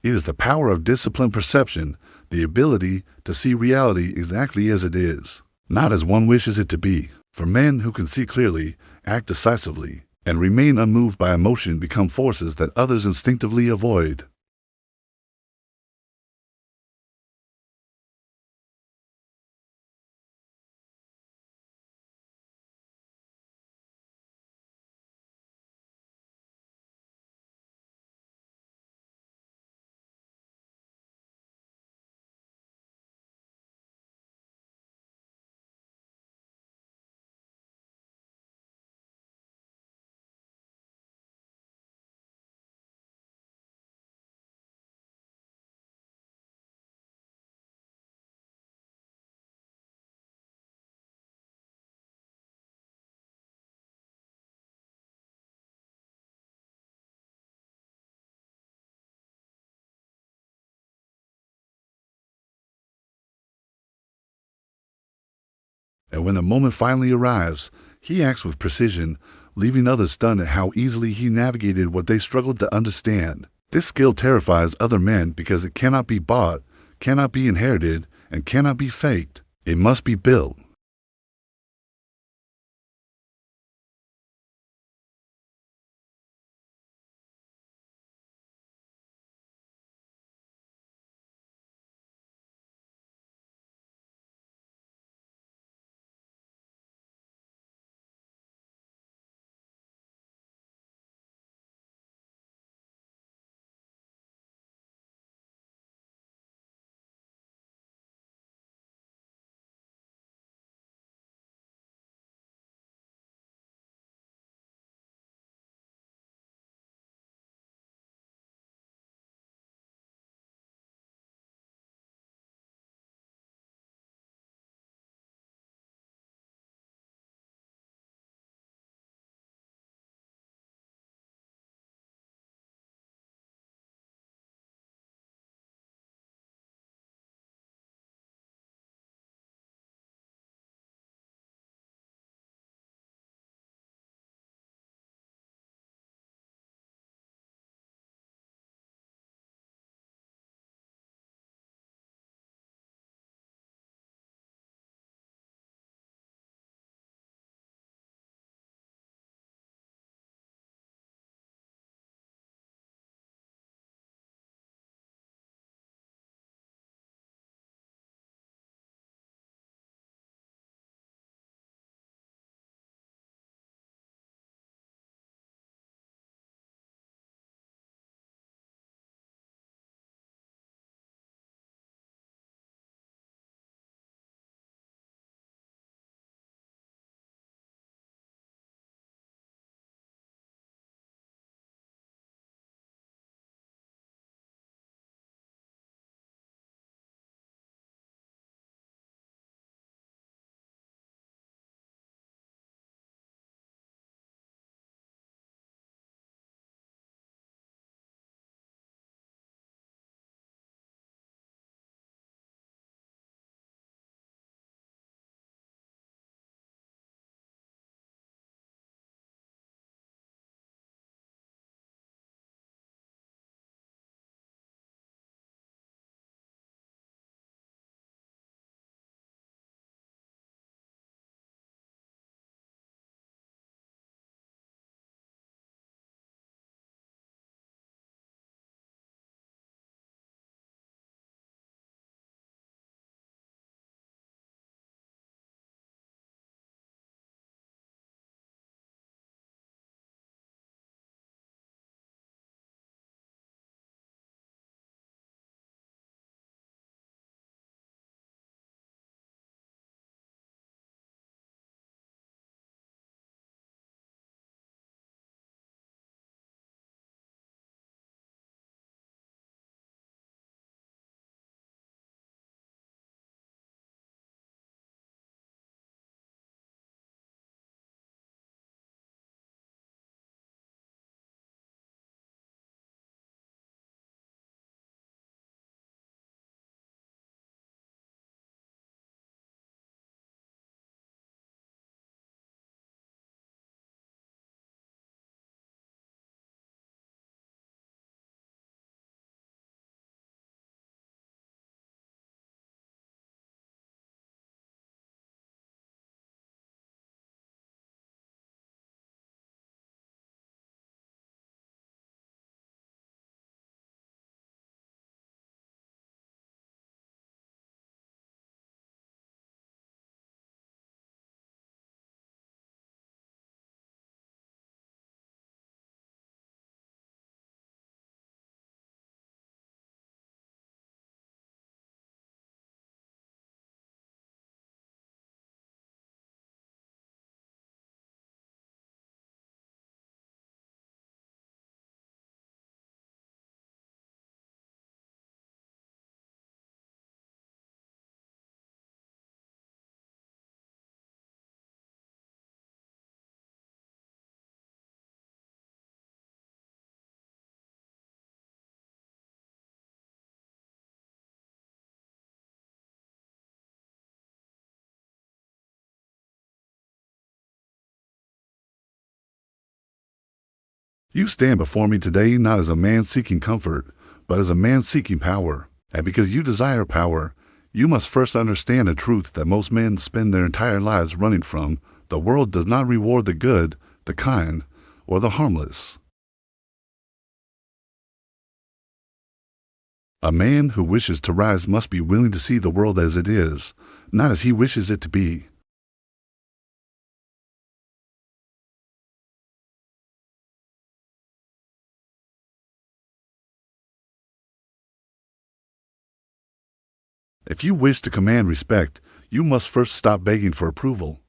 It is the power of disciplined perception, the ability to see reality exactly as it is, not as one wishes it to be. For men who can see clearly, act decisively, and remain unmoved by emotion become forces that others instinctively avoid. And when the moment finally arrives, he acts with precision, leaving others stunned at how easily he navigated what they struggled to understand. This skill terrifies other men because it cannot be bought, cannot be inherited, and cannot be faked. It must be built. You stand before me today not as a man seeking comfort, but as a man seeking power. And because you desire power, you must first understand a truth that most men spend their entire lives running from. The world does not reward the good, the kind, or the harmless. A man who wishes to rise must be willing to see the world as it is, not as he wishes it to be. If you wish to command respect, you must first stop begging for approval.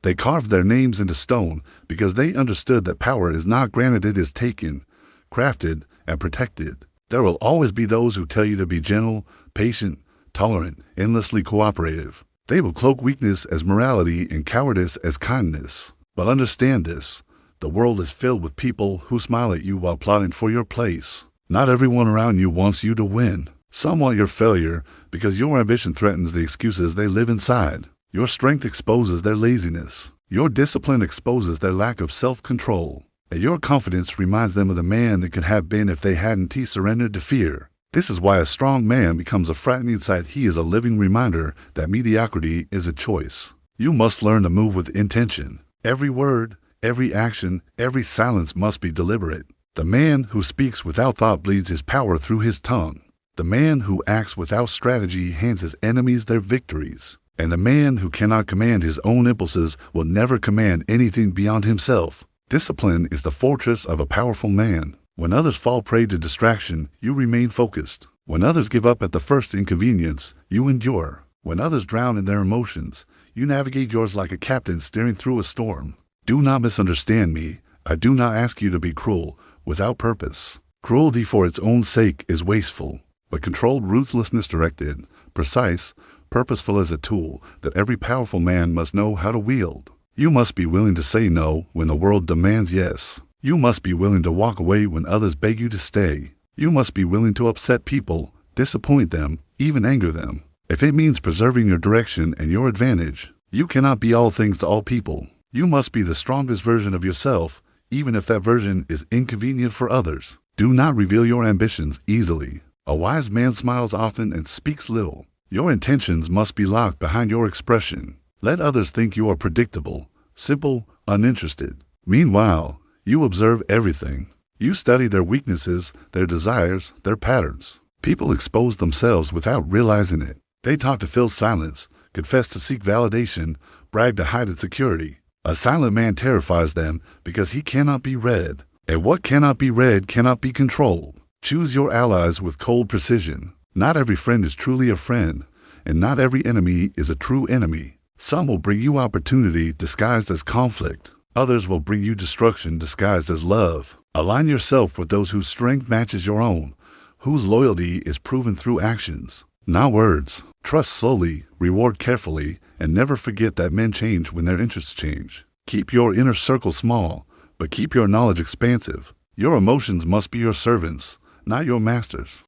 They carved their names into stone because they understood that power is not granted, it is taken, crafted, and protected. There will always be those who tell you to be gentle, patient, tolerant, endlessly cooperative. They will cloak weakness as morality and cowardice as kindness. But understand this, the world is filled with people who smile at you while plotting for your place. Not everyone around you wants you to win. Some want your failure because your ambition threatens the excuses they live inside. Your strength exposes their laziness. Your discipline exposes their lack of self-control. And your confidence reminds them of the man they could have been if they hadn't surrendered to fear. This is why a strong man becomes a frightening sight. He is a living reminder that mediocrity is a choice. You must learn to move with intention. Every word, every action, every silence must be deliberate. The man who speaks without thought bleeds his power through his tongue. The man who acts without strategy hands his enemies their victories. And the man who cannot command his own impulses will never command anything beyond himself. Discipline is the fortress of a powerful man. When others fall prey to distraction, you remain focused. When others give up at the first inconvenience, you endure. When others drown in their emotions, you navigate yours like a captain steering through a storm. Do not misunderstand me. I do not ask you to be cruel, without purpose. Cruelty for its own sake is wasteful, but controlled ruthlessness directed, precise, purposeful as a tool that every powerful man must know how to wield. You must be willing to say no when the world demands yes. You must be willing to walk away when others beg you to stay. You must be willing to upset people, disappoint them, even anger them. If it means preserving your direction and your advantage, you cannot be all things to all people. You must be the strongest version of yourself, even if that version is inconvenient for others. Do not reveal your ambitions easily. A wise man smiles often and speaks little. Your intentions must be locked behind your expression. Let others think you are predictable, simple, uninterested. Meanwhile, you observe everything. You study their weaknesses, their desires, their patterns. People expose themselves without realizing it. They talk to fill silence, confess to seek validation, brag to hide insecurity. A silent man terrifies them because he cannot be read. And what cannot be read cannot be controlled. Choose your allies with cold precision. Not every friend is truly a friend, and not every enemy is a true enemy. Some will bring you opportunity disguised as conflict. Others will bring you destruction disguised as love. Align yourself with those whose strength matches your own, whose loyalty is proven through actions, not words. Trust slowly, reward carefully, and never forget that men change when their interests change. Keep your inner circle small, but keep your knowledge expansive. Your emotions must be your servants, not your masters.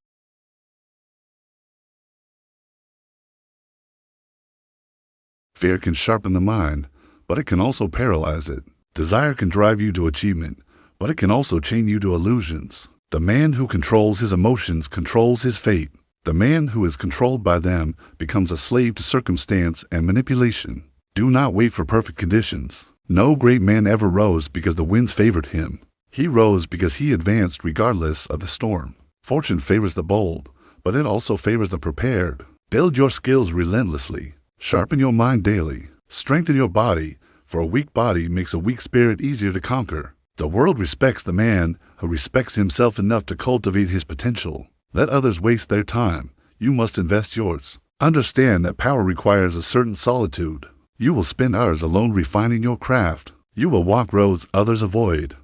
Fear can sharpen the mind, but it can also paralyze it. Desire can drive you to achievement, but it can also chain you to illusions. The man who controls his emotions controls his fate. The man who is controlled by them becomes a slave to circumstance and manipulation. Do not wait for perfect conditions. No great man ever rose because the winds favored him. He rose because he advanced regardless of the storm. Fortune favors the bold, but it also favors the prepared. Build your skills relentlessly. Sharpen your mind daily. Strengthen your body, for a weak body makes a weak spirit easier to conquer. The world respects the man who respects himself enough to cultivate his potential. Let others waste their time. You must invest yours. Understand that power requires a certain solitude. You will spend hours alone refining your craft. You will walk roads others avoid.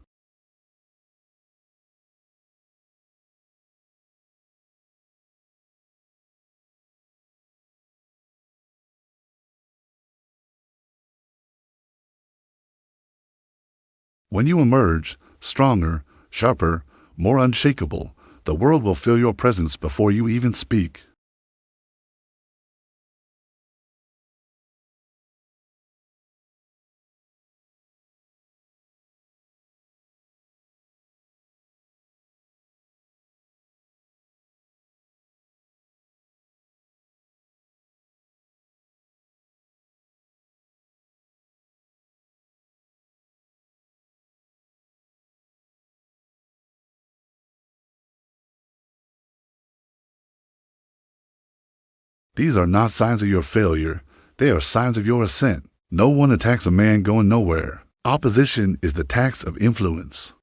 When you emerge, stronger, sharper, more unshakable, the world will feel your presence before you even speak. These are not signs of your failure. They are signs of your ascent. No one attacks a man going nowhere. Opposition is the tax of influence.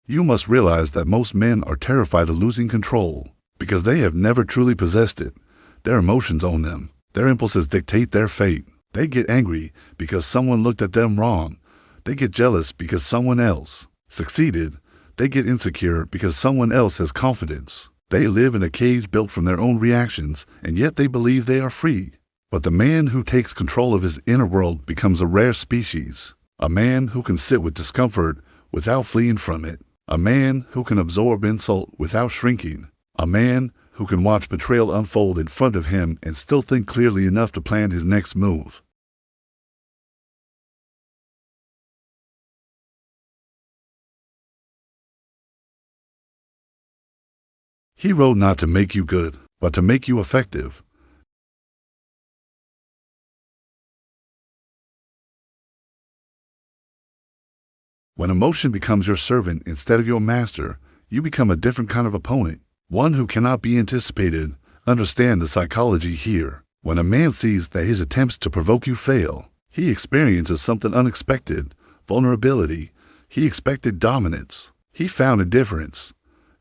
You must realize that most men are terrified of losing control because they have never truly possessed it. Their emotions own them. Their impulses dictate their fate. They get angry because someone looked at them wrong. They get jealous because someone else succeeded. They get insecure because someone else has confidence. They live in a cage built from their own reactions, and yet they believe they are free. But the man who takes control of his inner world becomes a rare species. A man who can sit with discomfort without fleeing from it. A man who can absorb insult without shrinking. A man who can watch betrayal unfold in front of him and still think clearly enough to plan his next move. He wrote not to make you good, but to make you effective. When emotion becomes your servant instead of your master, you become a different kind of opponent, one who cannot be anticipated. Understand the psychology here. When a man sees that his attempts to provoke you fail, he experiences something unexpected, vulnerability. He expected dominance. He found indifference.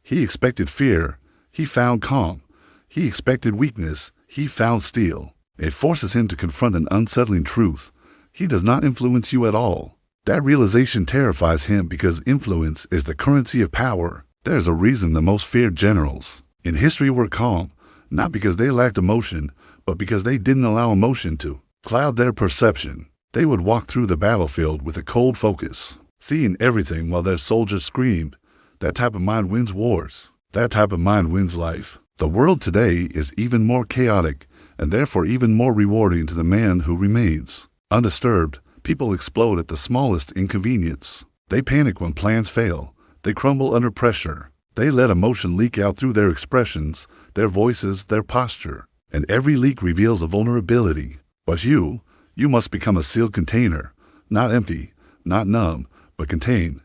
He expected fear. He found calm. He expected weakness. He found steel. It forces him to confront an unsettling truth. He does not influence you at all. That realization terrifies him because influence is the currency of power. There is a reason the most feared generals in history were calm, not because they lacked emotion, but because they didn't allow emotion to cloud their perception. They would walk through the battlefield with a cold focus, seeing everything while their soldiers screamed. That type of mind wins wars. That type of mind wins life. The world today is even more chaotic and therefore even more rewarding to the man who remains undisturbed. People explode at the smallest inconvenience. They panic when plans fail. They crumble under pressure. They let emotion leak out through their expressions, their voices, their posture. And every leak reveals a vulnerability. But you must become a sealed container, not empty, not numb, but contained.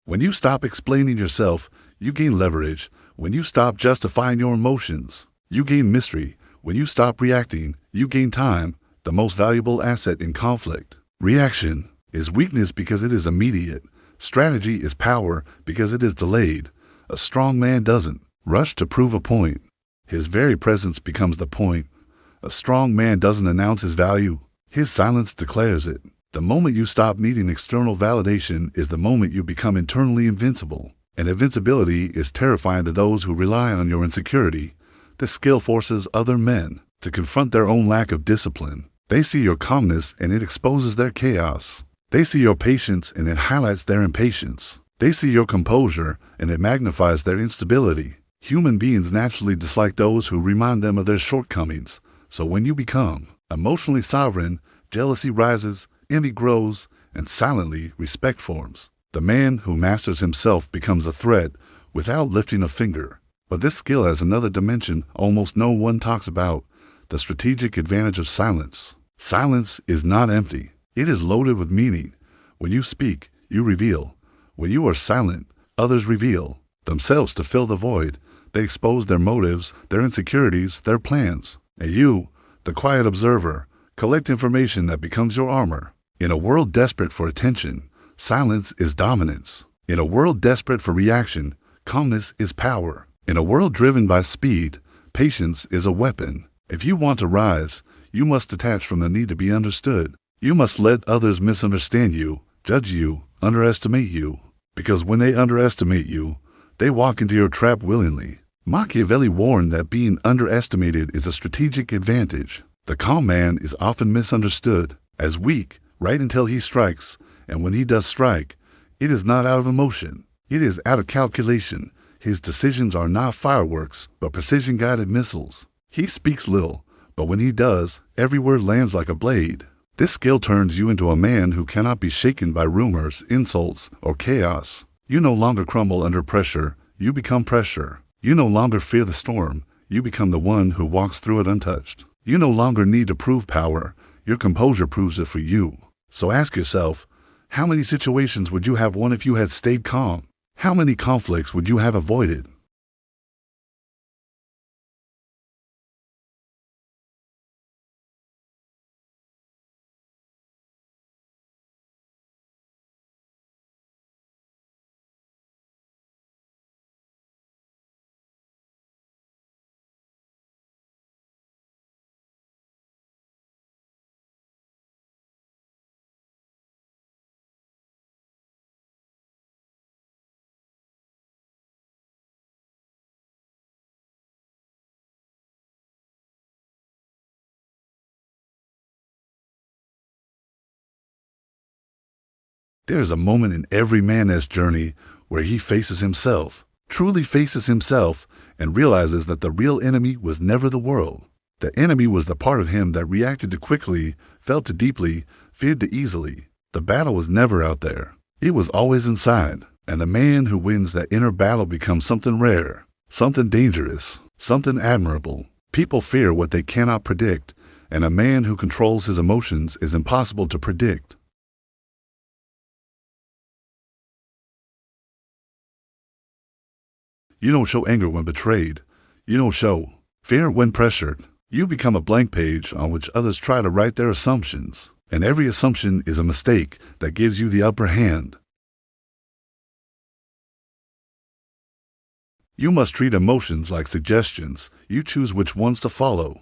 When you stop explaining yourself, you gain leverage. When you stop justifying your emotions, you gain mystery. When you stop reacting, you gain time, the most valuable asset in conflict. Reaction is weakness because it is immediate. Strategy is power because it is delayed. A strong man doesn't rush to prove a point. His very presence becomes the point. A strong man doesn't announce his value. His silence declares it. The moment you stop needing external validation is the moment you become internally invincible. And invincibility is terrifying to those who rely on your insecurity. This skill forces other men to confront their own lack of discipline. They see your calmness and it exposes their chaos. They see your patience and it highlights their impatience. They see your composure and it magnifies their instability. Human beings naturally dislike those who remind them of their shortcomings. So when you become emotionally sovereign, jealousy rises, envy grows, and silently respect forms. The man who masters himself becomes a threat without lifting a finger. But this skill has another dimension almost no one talks about: the strategic advantage of silence. Silence is not empty. It is loaded with meaning. When you speak, you reveal. When you are silent, others reveal themselves to fill the void. They expose their motives, their insecurities, their plans. And you, the quiet observer, collect information that becomes your armor. In a world desperate for attention, silence is dominance. In a world desperate for reaction, calmness is power. In a world driven by speed, patience is a weapon. If you want to rise, you must detach from the need to be understood. You must let others misunderstand you, judge you, underestimate you. Because when they underestimate you, they walk into your trap willingly. Machiavelli warned that being underestimated is a strategic advantage. The calm man is often misunderstood as weak right until he strikes, and when he does strike, it is not out of emotion. It is out of calculation. His decisions are not fireworks, but precision-guided missiles. He speaks little, but when he does, every word lands like a blade. This skill turns you into a man who cannot be shaken by rumors, insults, or chaos. You no longer crumble under pressure, you become pressure. You no longer fear the storm, you become the one who walks through it untouched. You no longer need to prove power, your composure proves it for you. So ask yourself, how many situations would you have won if you had stayed calm? How many conflicts would you have avoided? There is a moment in every man's journey where he faces himself, truly faces himself, and realizes that the real enemy was never the world. The enemy was the part of him that reacted too quickly, felt too deeply, feared too easily. The battle was never out there. It was always inside. And the man who wins that inner battle becomes something rare, something dangerous, something admirable. People fear what they cannot predict, and a man who controls his emotions is impossible to predict. You don't show anger when betrayed. You don't show fear when pressured. You become a blank page on which others try to write their assumptions. And every assumption is a mistake that gives you the upper hand. You must treat emotions like suggestions. You choose which ones to follow.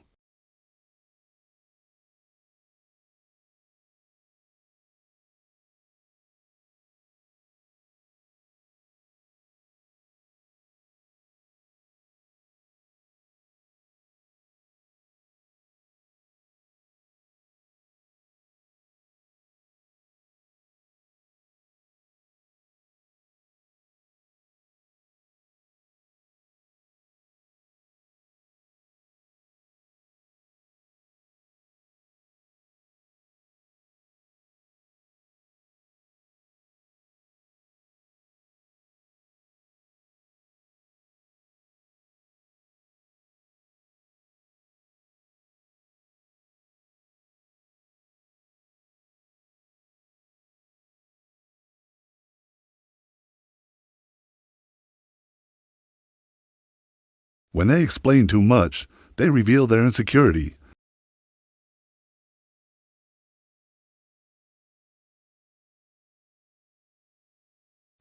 When they explain too much, they reveal their insecurity.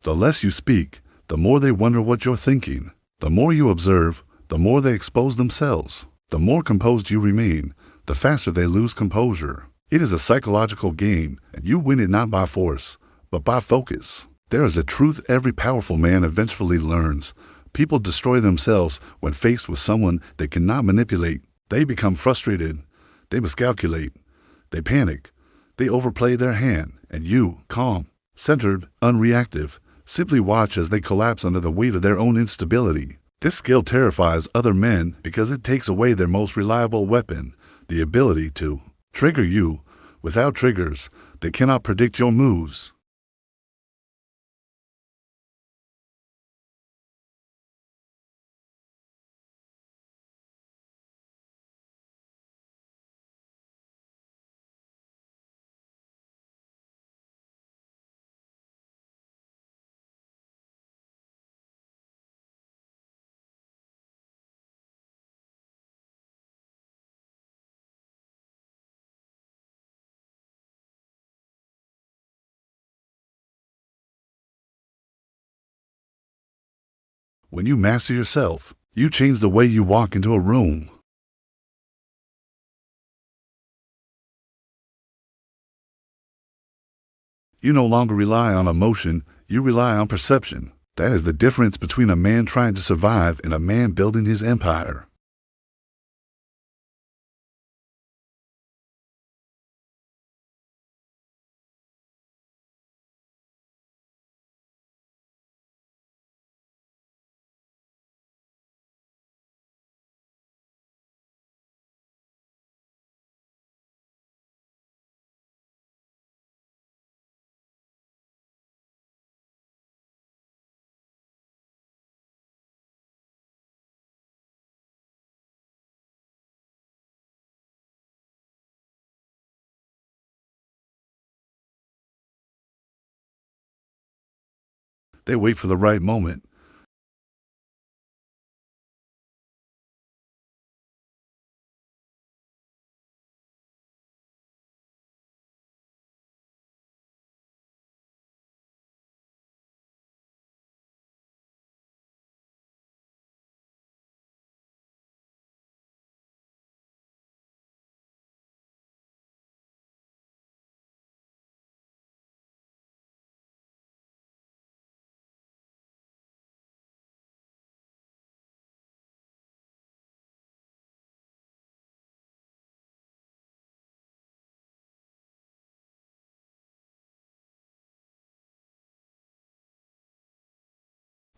The less you speak, the more they wonder what you're thinking. The more you observe, the more they expose themselves. The more composed you remain, the faster they lose composure. It is a psychological game, and you win it not by force, but by focus. There is a truth every powerful man eventually learns. People destroy themselves when faced with someone they cannot manipulate. They become frustrated. They miscalculate. They panic. They overplay their hand. And you, calm, centered, unreactive, simply watch as they collapse under the weight of their own instability. This skill terrifies other men because it takes away their most reliable weapon, the ability to trigger you. Without triggers, they cannot predict your moves. When you master yourself, you change the way you walk into a room. You no longer rely on emotion, you rely on perception. That is the difference between a man trying to survive and a man building his empire. They wait for the right moment.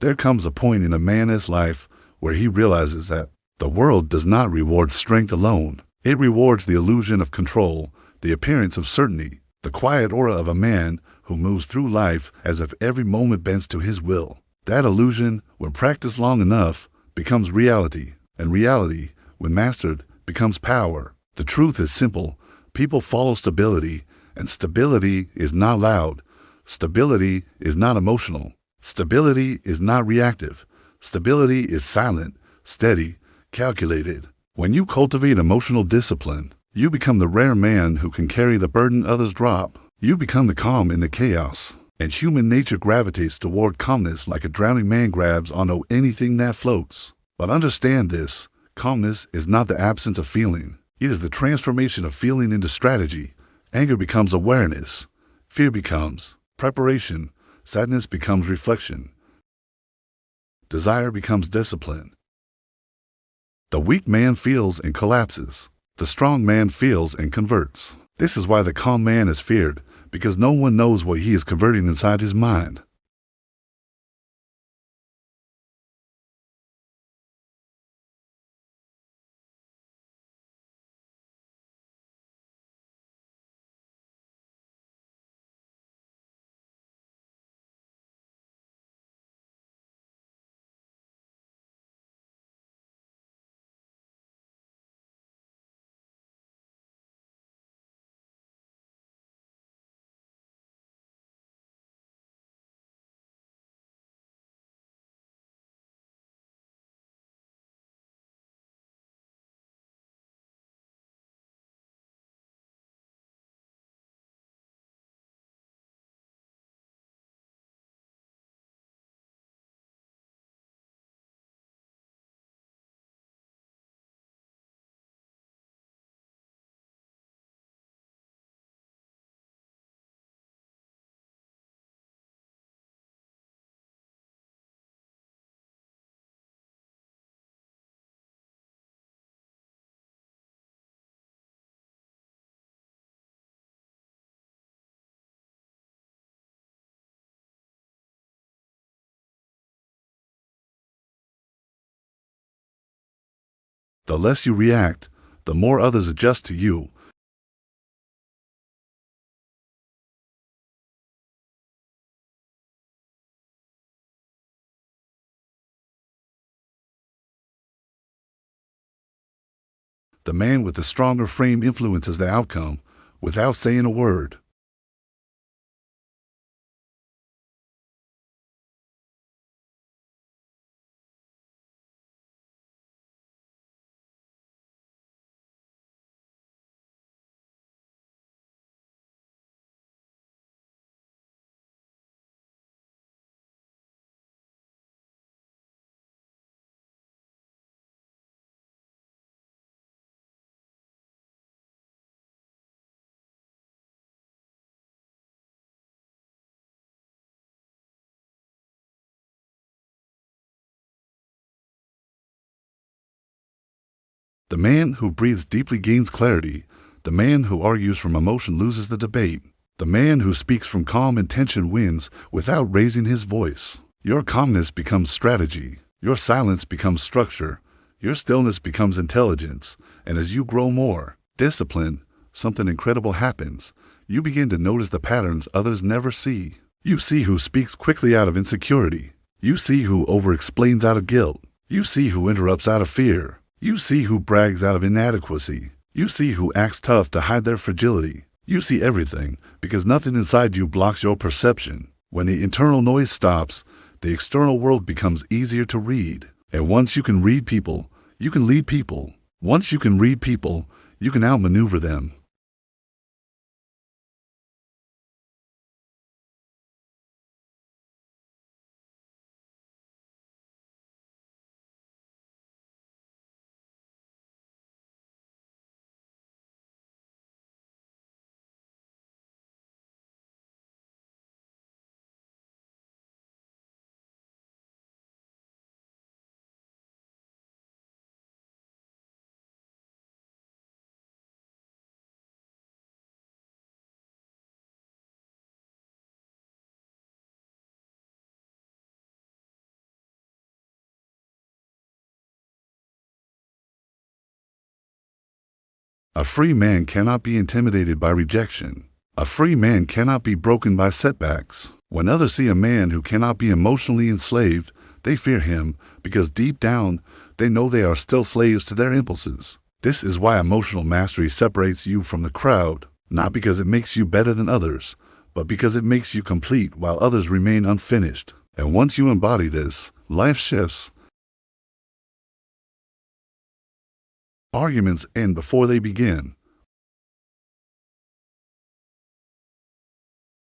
There comes a point in a man's life where he realizes that the world does not reward strength alone. It rewards the illusion of control, the appearance of certainty, the quiet aura of a man who moves through life as if every moment bends to his will. That illusion, when practiced long enough, becomes reality, and reality, when mastered, becomes power. The truth is simple. People follow stability, and stability is not loud. Stability is not emotional. Stability is not reactive. Stability is silent, steady, calculated. When you cultivate emotional discipline, you become the rare man who can carry the burden others drop. You become the calm in the chaos. And human nature gravitates toward calmness like a drowning man grabs onto anything that floats. But understand this, calmness is not the absence of feeling. It is the transformation of feeling into strategy. Anger becomes awareness. Fear becomes preparation. Sadness becomes reflection. Desire becomes discipline. The weak man feels and collapses. The strong man feels and converts. This is why the calm man is feared, because no one knows what he is converting inside his mind. The less you react, the more others adjust to you. The man with the stronger frame influences the outcome without saying a word. The man who breathes deeply gains clarity. The man who argues from emotion loses the debate. The man who speaks from calm intention wins without raising his voice. Your calmness becomes strategy. Your silence becomes structure. Your stillness becomes intelligence. And as you grow more disciplined, something incredible happens. You begin to notice the patterns others never see. You see who speaks quickly out of insecurity. You see who over-explains out of guilt. You see who interrupts out of fear. You see who brags out of inadequacy. You see who acts tough to hide their fragility. You see everything because nothing inside you blocks your perception. When the internal noise stops, the external world becomes easier to read. And once you can read people, you can lead people. Once you can read people, you can outmaneuver them. A free man cannot be intimidated by rejection. A free man cannot be broken by setbacks. When others see a man who cannot be emotionally enslaved, they fear him because deep down, they know they are still slaves to their impulses. This is why emotional mastery separates you from the crowd, not because it makes you better than others, but because it makes you complete while others remain unfinished. And once you embody this, life shifts. Arguments end before they begin.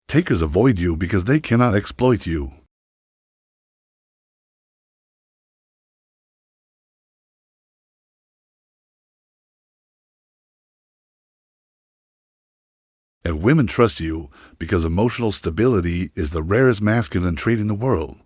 Takers avoid you because they cannot exploit you. And women trust you because emotional stability is the rarest masculine trait in the world.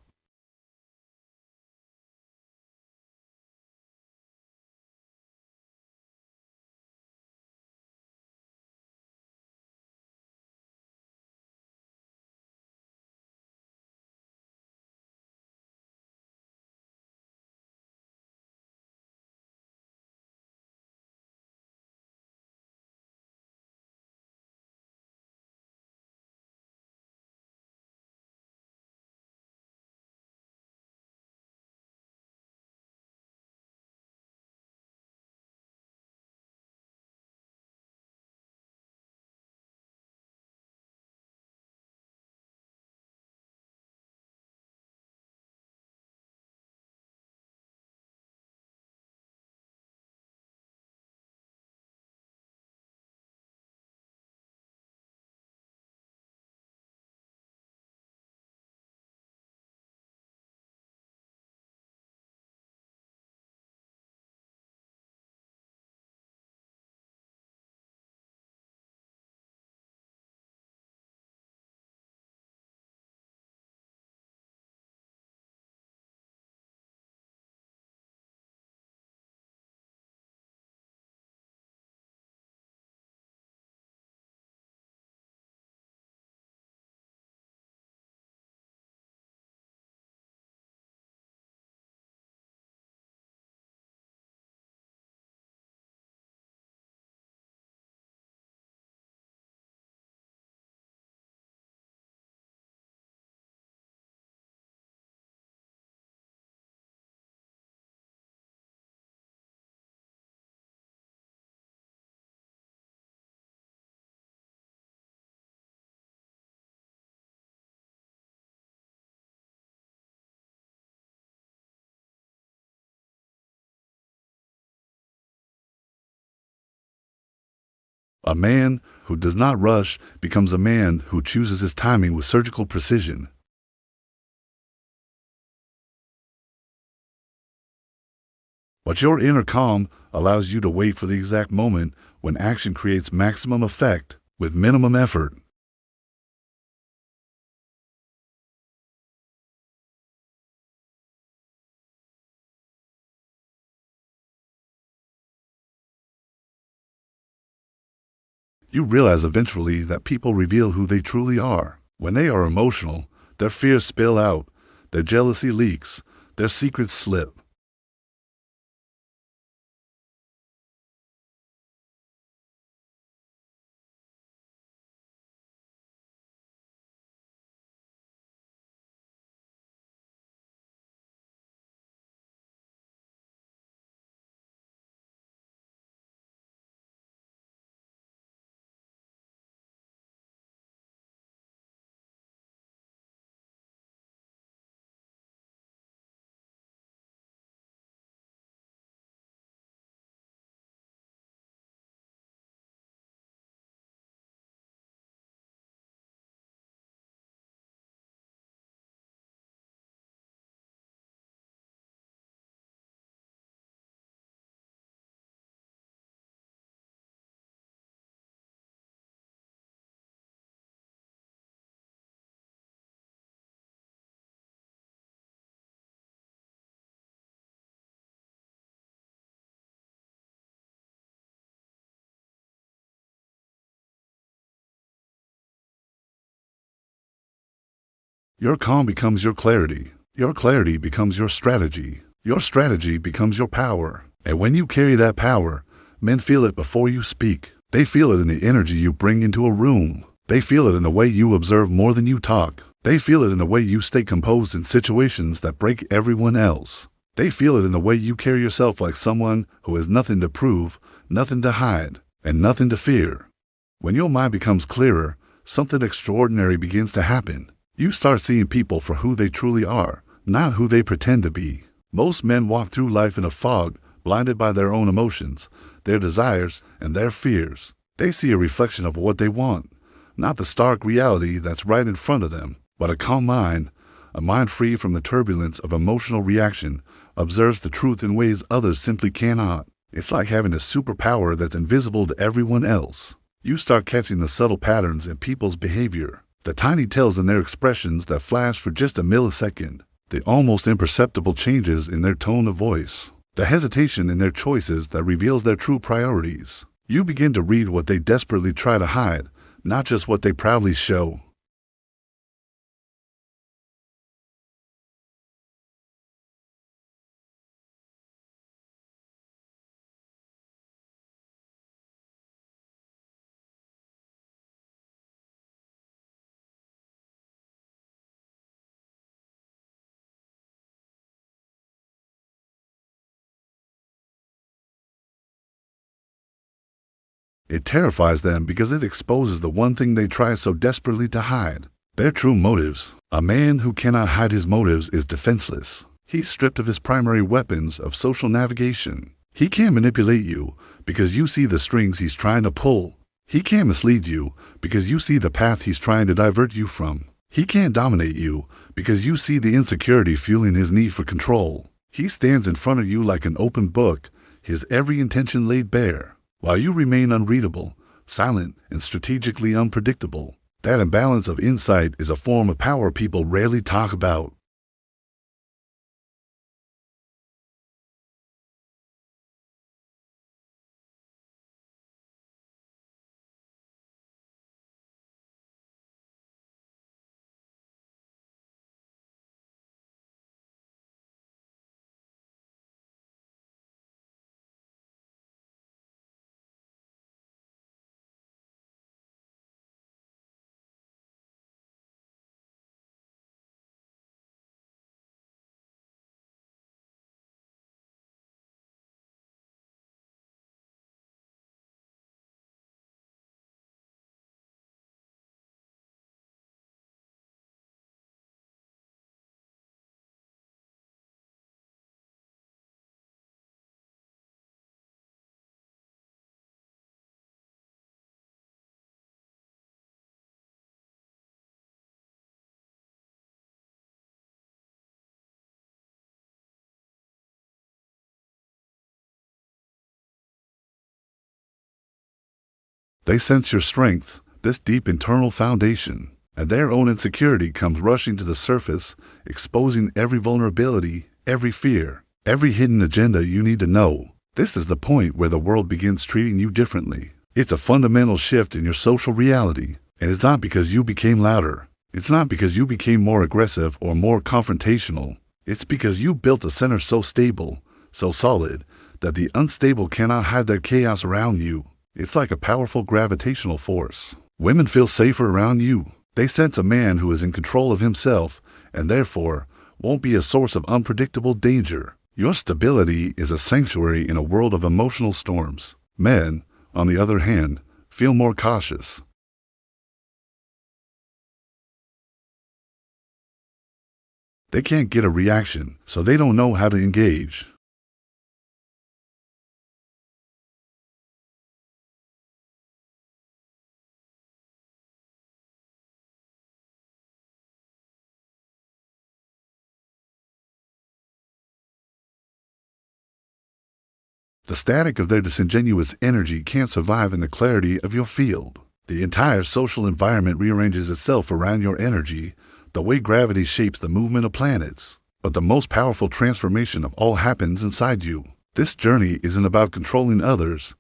A man who does not rush becomes a man who chooses his timing with surgical precision. But your inner calm allows you to wait for the exact moment when action creates maximum effect with minimum effort. You realize eventually that people reveal who they truly are. When they are emotional, their fears spill out, their jealousy leaks, their secrets slip. Your calm becomes your clarity. Your clarity becomes your strategy. Your strategy becomes your power. And when you carry that power, men feel it before you speak. They feel it in the energy you bring into a room. They feel it in the way you observe more than you talk. They feel it in the way you stay composed in situations that break everyone else. They feel it in the way you carry yourself like someone who has nothing to prove, nothing to hide, and nothing to fear. When your mind becomes clearer, something extraordinary begins to happen. You start seeing people for who they truly are, not who they pretend to be. Most men walk through life in a fog, blinded by their own emotions, their desires, and their fears. They see a reflection of what they want, not the stark reality that's right in front of them. But a calm mind, a mind free from the turbulence of emotional reaction, observes the truth in ways others simply cannot. It's like having a superpower that's invisible to everyone else. You start catching the subtle patterns in people's behavior, the tiny tells in their expressions that flash for just a millisecond, the almost imperceptible changes in their tone of voice, the hesitation in their choices that reveals their true priorities. You begin to read what they desperately try to hide, not just what they proudly show. It terrifies them because it exposes the one thing they try so desperately to hide, their true motives. A man who cannot hide his motives is defenseless. He's stripped of his primary weapons of social navigation. He can't manipulate you because you see the strings he's trying to pull. He can't mislead you because you see the path he's trying to divert you from. He can't dominate you because you see the insecurity fueling his need for control. He stands in front of you like an open book, his every intention laid bare, while you remain unreadable, silent, and strategically unpredictable. That imbalance of insight is a form of power people rarely talk about. They sense your strength, this deep internal foundation, and their own insecurity comes rushing to the surface, exposing every vulnerability, every fear, every hidden agenda you need to know. This is the point where the world begins treating you differently. It's a fundamental shift in your social reality, and it's not because you became louder. It's not because you became more aggressive or more confrontational. It's because you built a center so stable, so solid, that the unstable cannot hide their chaos around you. It's like a powerful gravitational force. Women feel safer around you. They sense a man who is in control of himself and therefore won't be a source of unpredictable danger. Your stability is a sanctuary in a world of emotional storms. Men, on the other hand, feel more cautious. They can't get a reaction, so they don't know how to engage. The static of their disingenuous energy can't survive in the clarity of your field. The entire social environment rearranges itself around your energy, the way gravity shapes the movement of planets. But the most powerful transformation of all happens inside you. This journey isn't about controlling others,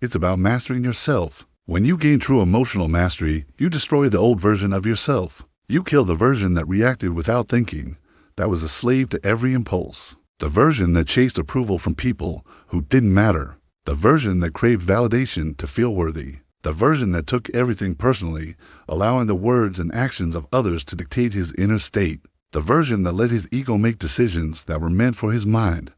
it's about mastering yourself. When you gain true emotional mastery, you destroy the old version of yourself. You kill the version that reacted without thinking, that was a slave to every impulse. The version that chased approval from people who didn't matter. The version that craved validation to feel worthy. The version that took everything personally, allowing the words and actions of others to dictate his inner state. The version that let his ego make decisions that were meant for his mind.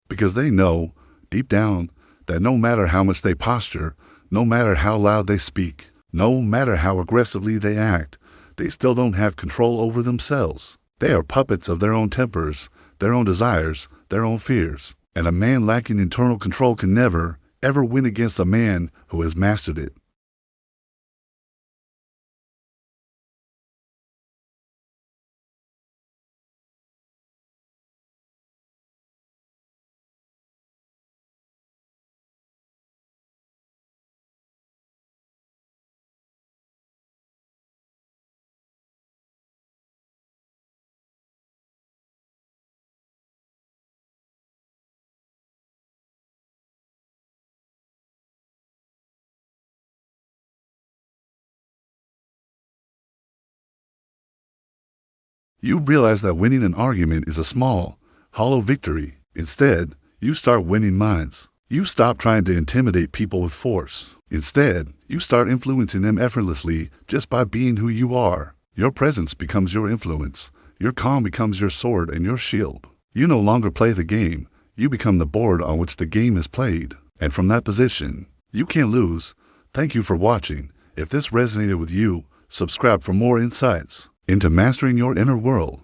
Because they know, deep down, that no matter how much they posture, no matter how loud they speak, no matter how aggressively they act, they still don't have control over themselves. They are puppets of their own tempers, their own desires, their own fears. And a man lacking internal control can never, ever win against a man who has mastered it. You realize that winning an argument is a small, hollow victory. Instead, you start winning minds. You stop trying to intimidate people with force. Instead, you start influencing them effortlessly just by being who you are. Your presence becomes your influence. Your calm becomes your sword and your shield. You no longer play the game. You become the board on which the game is played. And from that position, you can't lose. Thank you for watching. If this resonated with you, subscribe for more insights into mastering your inner world.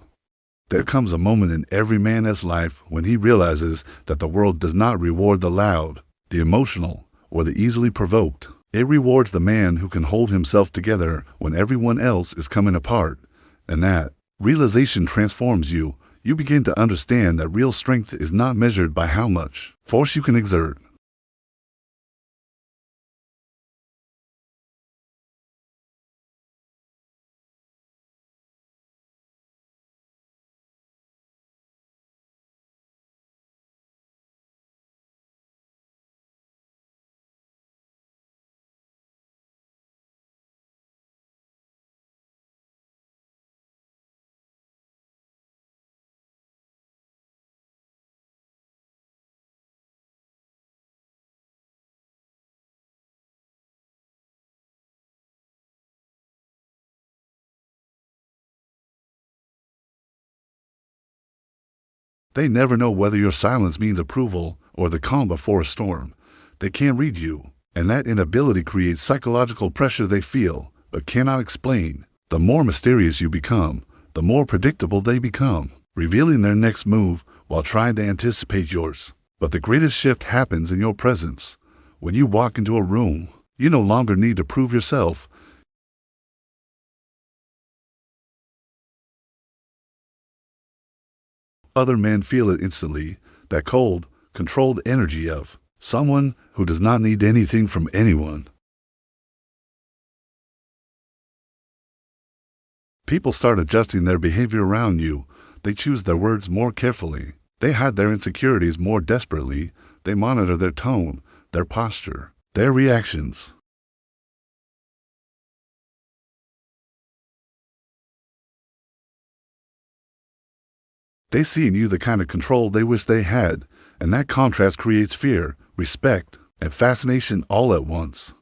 There comes a moment in every man's life when he realizes that the world does not reward the loud, the emotional, or the easily provoked. It rewards the man who can hold himself together when everyone else is coming apart. And that realization transforms you. You begin to understand that real strength is not measured by how much force you can exert, They never know whether your silence means approval or the calm before a storm. They can't read you, and that inability creates psychological pressure they feel but cannot explain. The more mysterious you become, the more predictable they become, revealing their next move while trying to anticipate yours. But the greatest shift happens in your presence. When you walk into a room, you no longer need to prove yourself. Other men feel it instantly, that cold, controlled energy of someone who does not need anything from anyone. People start adjusting their behavior around you. They choose their words more carefully. They hide their insecurities more desperately. They monitor their tone, their posture, their reactions. They see in you the kind of control they wish they had, and that contrast creates fear, respect, and fascination all at once.